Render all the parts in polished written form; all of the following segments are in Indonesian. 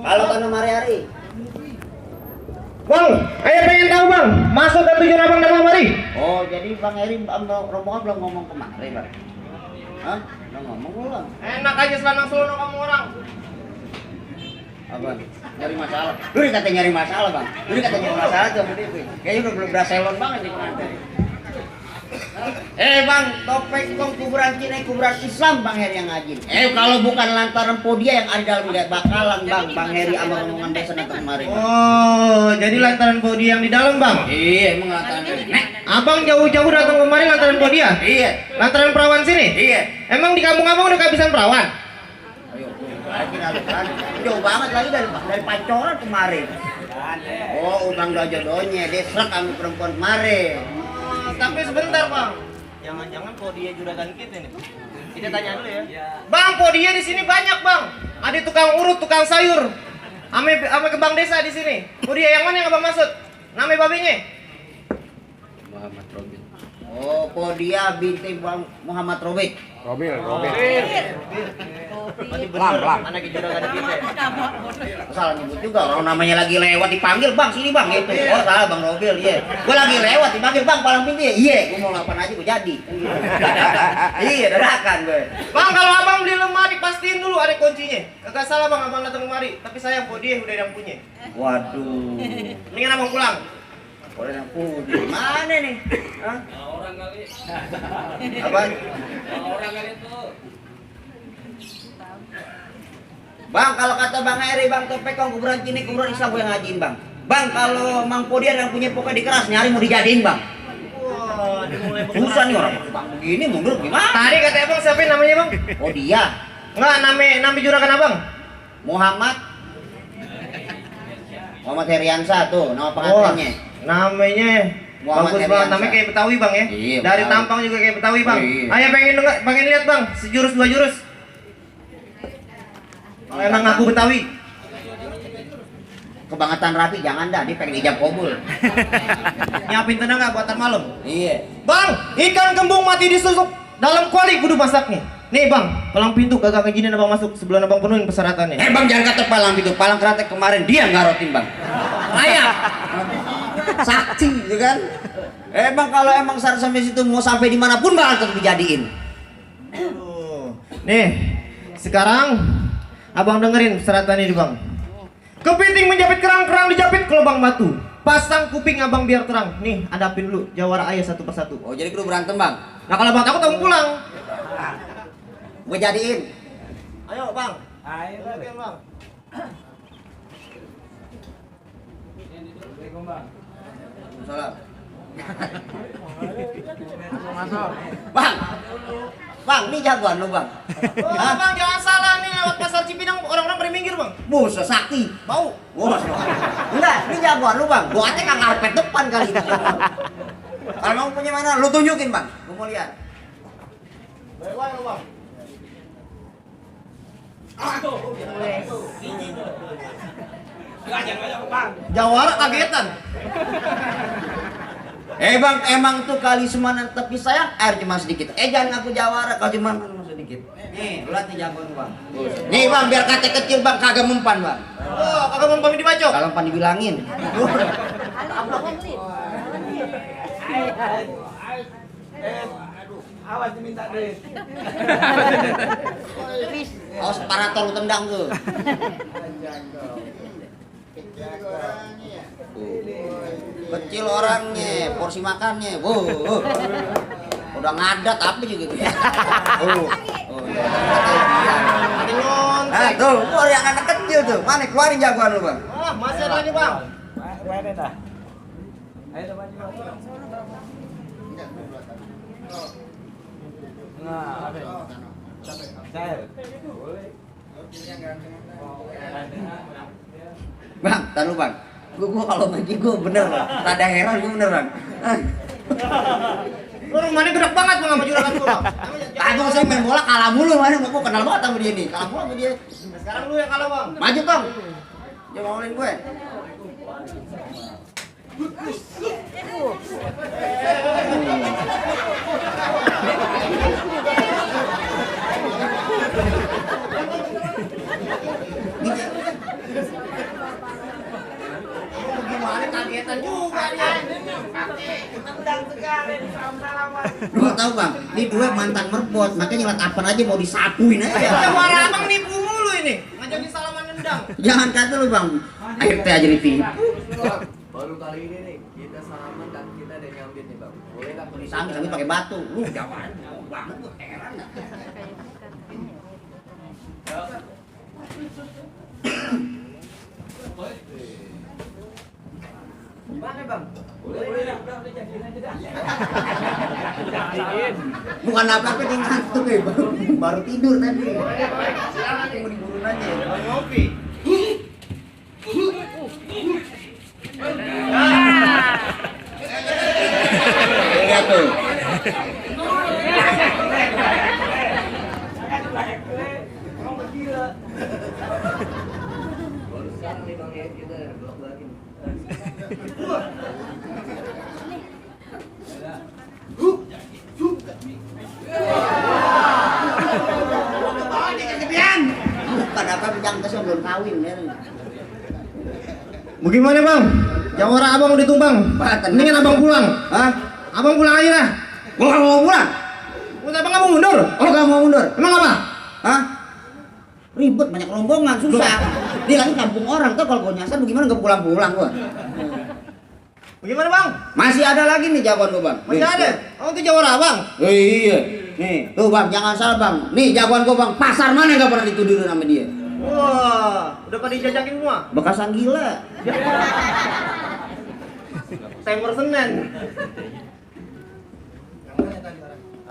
Kalau kan hari-hari. Bang, ayo pengen tahu bang, maksud dan tujuan abang datang kemari? Oh, jadi Bang Heri rombongan belum ngomong kemari, Bang? Hah? Belum ngomong belum? Enak aja selanang-selonong kamu orang. Apa? Nyari masalah. Lu dikata nyari masalah, Bang. Lu dikata nyari masalah tuh sama dia. Kayaknya udah belum berhasilon banget di pengantin. Bang, topeng kong kuburan Cina, kuburan Islam Bang Heri yang ngajin. Kalau bukan lantaran podia yang ada dalam lihat bakalan Bang Heri sama rombongan desa datang kemarin. Oh, jadi lantaran bodi yang di dalam bang? Iya, emang lantaran Heri. Abang jauh-jauh datang kemari lantaran bodi ya? Iya. Lantaran perawan sini? Iya. Emang di kampung abang udah kehabisan perawan? Ayo, lagi kan. Jauh banget lagi dari Pancoran kemarin. Oh, utang udah jodohnya, dia serak sama perempuan kemarin. Tapi sebentar bang. Jangan-jangan dia juragan kita nih. Kita tanya dulu ya. Bang, podia di sini banyak bang. Ada tukang urut, tukang sayur. Ame kebang desa di sini. Podia yang mana yang abang maksud? Nama babinya? Muhammad Robil. Oh, podia binti Bang Muhammad Robil. Robil. Berarti bener anak juragan kita. Salah nyebut juga, orang namanya lagi lewat dipanggil Bang, sini Bang gitu. Oh, salah Bang Robil, iya. Gua lagi lewat dipanggil Bang, palang pintu ya. Iya, gua mau ngapain aja gua jadi. Iya, dadakan gue. Bang, kalau abang beli lemari pastiin dulu ada kuncinya. Kagak salah bang abang datang kemari. Tapi sayang podia udah yang punya. Waduh. Mendingan abang pulang. Orang yang putih. Mana nih? Hah? Orang kali. Apa? Orang kali itu. Bang, kalau kata Bang Heri, Bang topeng kong kuburan Cina, kuburan Islam gue yang ngajiin Bang. Bang, kalau Mang Podian yang punya pokoknya dikeras nyari mau dijadiin Bang. Wah, dimulai Susah nih orang Bang begini mundur gimana? Tadi kata abang siapa namanya bang? Oh dia, Enggak, nama juragan abang. Muhammad Heriansa tuh nama pengantinnya. Namanya Muhammad bagus banget, Heriansa. namanya kayak Betawi bang ya. Iya, Dari Betawi. tampang juga kayak Betawi bang. Oh, iya. Ayo pengen lihat bang, sejurus dua jurus. Kalau emang aku Betawi. Kebangetan rapi jangan dah, dia pengen ijab kabul. Nyiapin tenaga buatan malam. Iya. Bang, ikan kembung mati disusuk dalam kuali kudu masaknya. Nih bang, palang pintu kagak ngizinin abang masuk sebelum abang penuhin persyaratannya. Bang jangan kata palang itu, palang keratek kemarin dia ngarotin Bang. Layak. Saksi, ya kan? Bang kalau emang syarat sampai situ mau sampai dimanapun bakal tetap dijadiin. Nih, sekarang abang dengerin persyaratannya nih bang. Kepiting menjepit kerang dijepit ke lubang batu. Pasang kuping abang biar terang. Nih, hadapin dulu jawara ayah satu persatu. Oh jadi kudu berantem Bang? Nah kalau abang takut abang pulang. Gue jadiin. Ayo bang. Ayo, Bang. Salam. Bang, Bang, ini jagoan lu Bang. Oh, bang jangan salah nih lewat pasar Cipinang orang-orang pada minggir bang. Buset sakti. Bau. Wah, enggak, ini jagoan lu Bang. Gua aja kagak ngarepet depan kali ini. Kalau mau punya mana, lu tunjukin Bang. Gua mau lihat. Bawa lu bang. Jawara kagetan. Bang, emang tuh kali semanan tapi sayang air cuma sedikit. Jangan ngaku jawara kalau cuma sedikit. Nih, lu lihat nih jagoan lu Bang. Nih Bang, biar kate kecil Bang kagak mempan Bang. Oh, kagak mau pamit dibacok. Kalau mempan dibilangin. awas diminta duit. Oh, separator lu tendang tuh. Kecil orangnya, porsi makannya. Wow. Udah ngadat apa juga tuh. Ada lontek. Tuh, gua yang anak kecil tuh. Mana keluarin jagoan lu, Bang? Ah, masih ada lagi bang. Mana dah? Ayo maju. Nah, apa? Cair. Boleh. Bang, tar lu Bang. Gua kalau ngaji gua bener Bang. Rada heran gua bener Bang. Lu rumahnya gede banget bang sama juragan gua. Tadi gua sering main bola kalah mulu mana gua kenal banget sama dia nih. Kalah mulu sama dia. Sekarang lu yang kalah bang. Maju Bang. Dia maulin gue. Nendang juga dia. Lu tahu bang, ini dua mantan merbot, makanya ngeliat apa aja mau disapuin aja. Jawara abang nipu mulu ini. Ngajakin salaman nendang. Jangan kata lu bang, air teh aja ditipu. Baru kali ini nih kita salaman dan kita ada nyambit nih bang. Boleh nggak? Sambil pakai batu, lu jangan banget lu heran dah. Gimana bang? Boleh udah jadiin aja dah. Bukan apa-apa dia ngantuk ya, baru tidur tadi. Silakan yang mau diburun aja. Ngopi. Lihat tuh. Baru sekarang nih bang ya kita blok lagi. Bukan apa yang kesel belum kawin ya. Bagaimana bang? Jawara abang udah tumbang. Mendingan abang pulang. Hah? Abang pulang aja dah. Gua nggak mau pulang. Udah abang nggak mau mundur? Oh nggak mau mundur. Emang apa? Hah? Ribet banyak rombongan susah. Dia lagi kampung orang tuh kalau gua nyasar bagaimana nggak pulang-pulang gua. Bagaimana bang? Masih ada lagi nih jagoan gua bang. Masih ada? Oh itu jawara abang. Iya. Nih, tuh bang, jangan salah bang. Nih jagoan gua bang, pasar mana nggak pernah ditudurin sama dia? Wah, udah pada dijajakin semua. Bekasan gila. Timer Senen.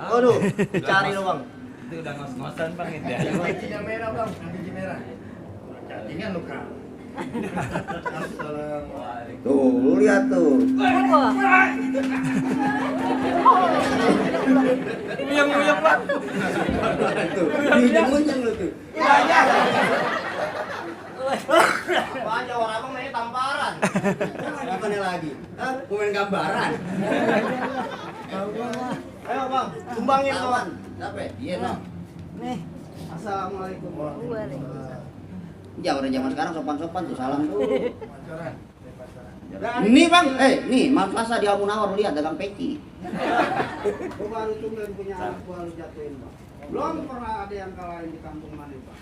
Aduh, dicari lo bang. Itu udah ngos-ngosan bang itu ya. Kakinya merah bang, kakinya merah. Cacingnya luka. Assalamualaikum. Tuh, lu lihat tuh. Uyang-uyang bang. Tuh, diujung-ujung lu tuh. Apaan jawara abang mainnya tamparan. Gimana lagi? Hah? Pemain gambaran. Ayo bang, sumbangin kawan. Lawan. Siapa? Iya no. Assalamualaikum. Jawara zaman sekarang sopan-sopan tuh salam tuh. Pacaran. Nih bang, nih Mas Fasa di Almunawar lihat dagang peci. Gua baru tumben punya anak gua lu jatuhin bang. Belum pernah ada yang kalahin di kampung mana bang.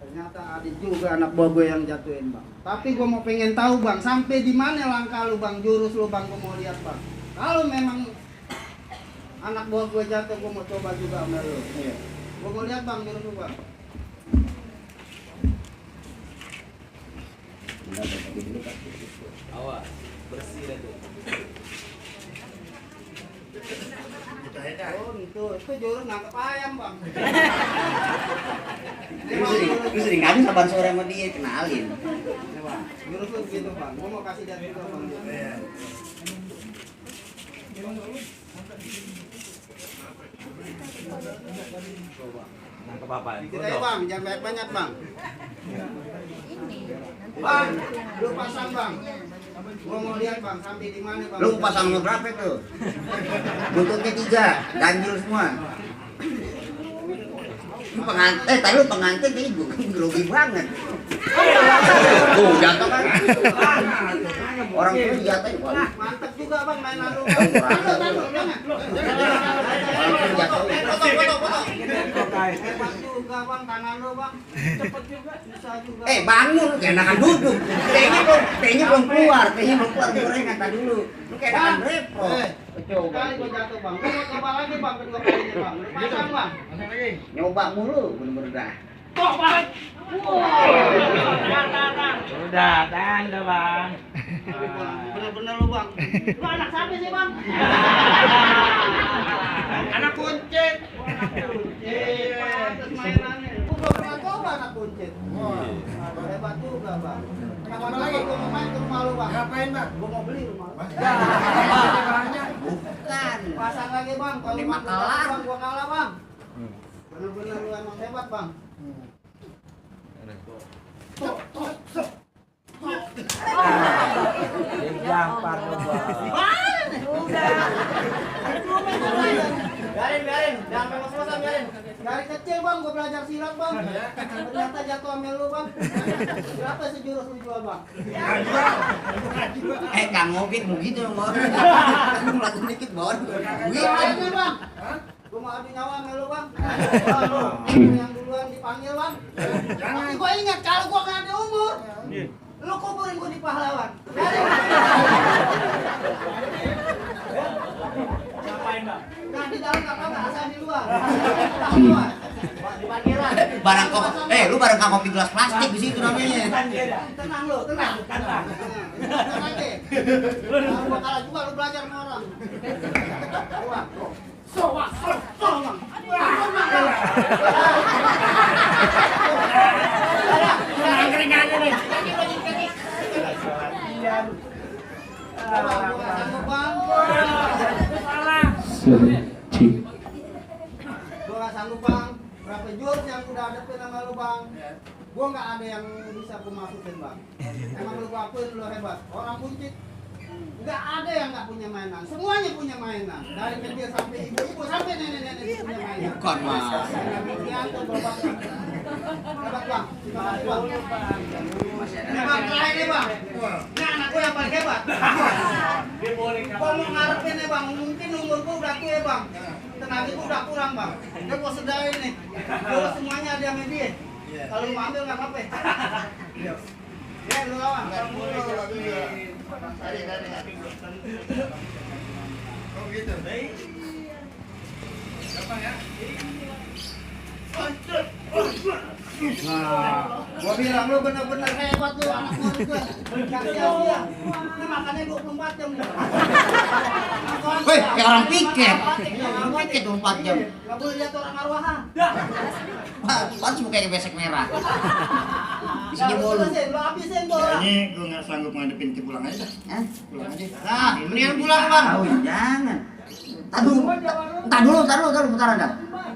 Ternyata ada juga anak buah gue yang jatuhin bang. Tapi gua mau pengen tahu bang, sampai di mana langkah lu bang, jurus lu bang, gua mau lihat bang. Kalau memang anak buah gue jatuh, gua mau coba juga sama lu. Iya. Gua mau lihat bang, jurus lu bang. Awas, bersih dah tuh. Oh gitu, itu jurus nangkep ayam bang. Lu sering ngadu sabar sore sama dia kenalin. Ini, bang. Jurus lu gitu bang, gua mau kasih lihat juga bang. Nangkep apa? Kita ya bang, jangan banyak-banyak bang. Bang, lu pasang bang. Gua mau lihat bang, sampai di mana bang? Lu pasang nomor berapa tuh? Buntutnya 3, ganjil semua. Lu pengantin, tadi lu pengantin kayaknya gue grogi banget. Tuh jatuh kan? Orang tua jatuhin. Wah, Mantep juga bang mainan lu. orang tua jatuhin. Foto. Hebat juga bang, tangan lu bang. Cepet juga, bisa juga. Bangun, lu kayak enakan duduk. Tehnya belum keluar, gorengan tadi dulu. Lu kayak enakan repot. Coba. Kali gua jatuh bang, gua mau coba lagi bang, kedua kalinya bang. Lu pasang bang. Nyoba mulu, bener-bener dah. Udah, tahan dah bang. Bener-bener lu bang. Lu anak siapa sih bang? Anak kuncit. Pantes mainannya. Gua belum pernah coba anak kuncit. Hebat juga bang. Kapan-kapan gua mau main ke rumah lu bang. Ngapain bang? Gua mau beli rumah. Bukan. Pasang lagi bang, kalau Ini lu makalah. bang, gua kalah bang. Bener-bener lu emang hebat bang. Jampar lu bang. Biarin, jangan ngos-ngosan biarin. Garis kecil bang, gue belajar silat bang. Ternyata jatuh amel lu bang. Berapa sejurus lu jual bang? Kang Ngobit begitu mau. Melatu dikit bawah. Ini bang. Gue mau adu nyawa amel lu bang. Yang duluan dipanggil bang. Tapi gue ingat kalau gue nggak ada umur, lu kuburin gue di pahlawan. Ngapain, Bang? Nah di dalam nggak apa-apa, asal di luar. Di parkiran. Barang kok, lu barang kopi gelas plastik di situ namanya. Tenang lu, tenang. Tenang. Tenang aja. Kalau gua kalah juga lu belajar sama orang. Sowa. Keringannya nih. Gua nggak sanggup bang. Berapa jurus yang udah hadapin sama lu bang? Gua nggak ada yang bisa gua masukin bang. Emang lu gua akuin lu hebat. Orang buncit nggak ada yang nggak punya mainan. Semuanya punya mainan. Dari kecil sampai ibu-ibu sampai nenek-nenek punya mainan. Bukan mas. Demikian tuh hebat bang. Hebat bang. Terima kasih bang. Ini bang terakhir nih bang. Ini anak gua yang paling hebat. Gua mau ngarepin nih bang. Mungkin umur gua udah tua bang. Tenaga gua udah kurang bang. Dia gua sedain nih. Gua semuanya ada sama dia. Kalau lu ambil nggak apa-apa. Ya lu lawan. Gua bilang lu bener-bener hebat lu anak gua juga. Gak sia-sia. Ini makannya 24 jam. Woi, kayak orang piket. Piket 24 jam. Gak boleh lihat orang arwahan. Pantas mukanya besek merah. Isinya bolu. Lu habisin tuh orang. Ini gue nggak sanggup ngadepin ke pulang aja dah. Hah? Pulang aja. Nah, mendingan pulang bang. Jangan. Entar dulu, bentar anda.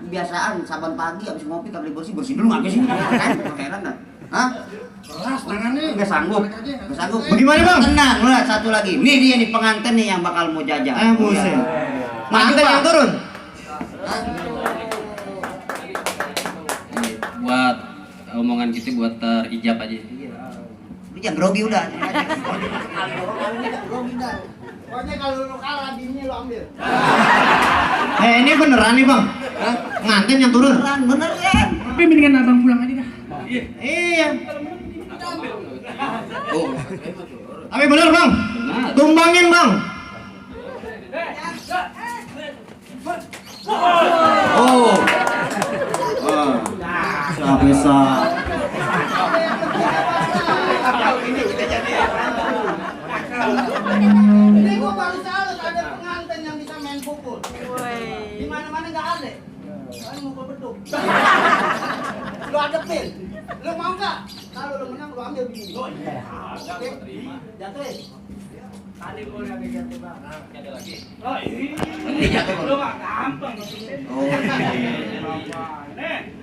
Kebiasaan saban pagi abis ngopi kagak bersih dulu ngapain sih? Kan? Heran dah. Hah? Keras tangannya. Enggak sanggup. Balik aja. Enggak sanggup. Bagaimana, Bang? Tenang, lu lihat satu lagi. Nih dia nih pengantin nih yang bakal mau jajan. buset. Maju, Mantan Bang. yang turun. Buat omongan kita buat terijab aja. Lu jangan grogi udah. Pokoknya kalau lu kalah bini lu ambil. Ini beneran nih bang. Nganten yang turun. Bener kan? Tapi mendingan abang pulang aja dah. Iya. Oh. Tapi bener bang. Tumbangin bang. Oh. Siapa bisa? Ini gua baru salut ada pengantin yang bisa main pukul. Di mana-mana nggak ada. Soalnya mukul beduk. Lu adepin. Lu mau nggak? Kalau lu menang lu ambil bini. Oke. Jatuhin. Tadi boleh lagi jatuh, Bang. Ada lagi. Oh, Ini jatuh. lu mah gampang. Oh. Nih.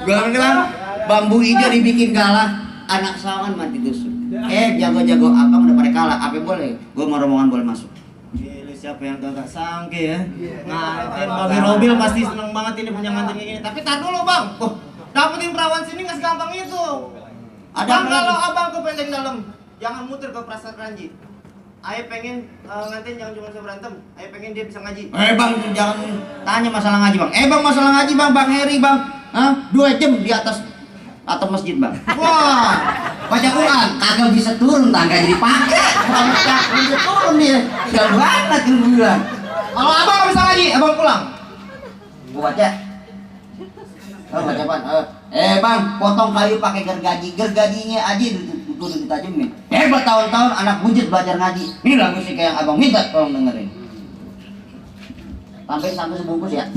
Gua bilang bambu hijau dibikin kalah, anak sawangan mati tusuk. Jago-jago abang udah pada kalah, apa boleh? Gua mau rombongan boleh masuk. Gila, siapa yang gak sangke ya? Nganten Bagi Robil pasti seneng banget ini punya nganten kayak gini. Tapi tar dulu bang. Dapetin perawan sini nggak segampang itu. Ada Bang, apa kalau lagi? abang ke Penteng Dalam, jangan muter ke Pasar Kranji. Ayo pengen nganten jangan cuma bisa berantem. Ayo pengen dia bisa ngaji. Bang, jangan tanya masalah ngaji bang. Bang, masalah ngaji bang, Bang Heri bang. Hah? 2 jam di atas atau masjid bang. Wah, baca Quran kagak bisa turun, tangga jadi pakai. Kagak bisa turun dia. Gak banget lu bilang. Kalau abang nggak bisa ngaji, abang pulang. Gua baca. Baca bang. Bang, potong kayu pakai gergajinya aja udah ditajemin. Hebat tahun-tahun anak bujut belajar ngaji. Ini lagu sih kayak yang abang minta, tolong dengerin. Tambahin satu sebungkus ya.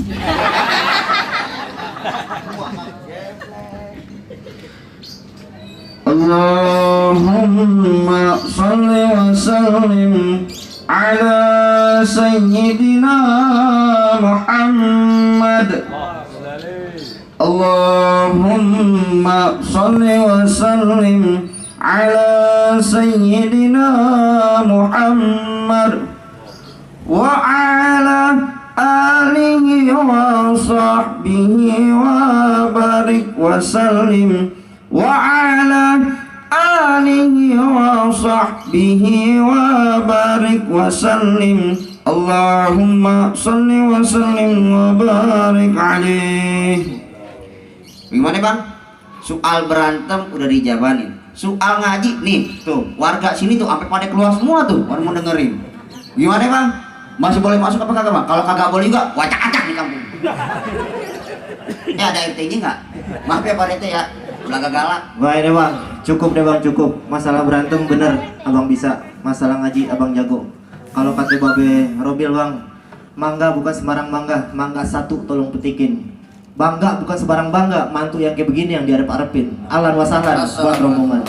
Allahumma salli wa sallim ala sayyidina Muhammad. Allahumma sholli wa sallim ala sayyidina Muhammad wa ala alihi wa sahbihi wa barik wa sallim wa ala alihi wa sahbihi wa barik wa sallim. Allahumma sholli wa sallim wa barik alaihi. Gimana bang? Soal berantem udah dijabanin. Soal ngaji nih tuh warga sini tuh sampai pada keluar semua tuh orang mau dengerin. Gimana bang? Masih boleh masuk apa kagak bang? Kalau kagak boleh juga wacak-acak di kampung. Ya ada RT-nya nggak? Maaf ya Pak RT ya, belaga galak. Baik deh bang, cukup deh bang, cukup. Masalah berantem bener abang bisa, masalah ngaji abang jago. Kalau kata Babe Robil bang, mangga bukan sembarang mangga, mangga satu tolong petikin. Bangga bukan sebarang bangga, mantu yang kayak begini yang diarep-arepin. Ahlan wa sahlan buat rombongan.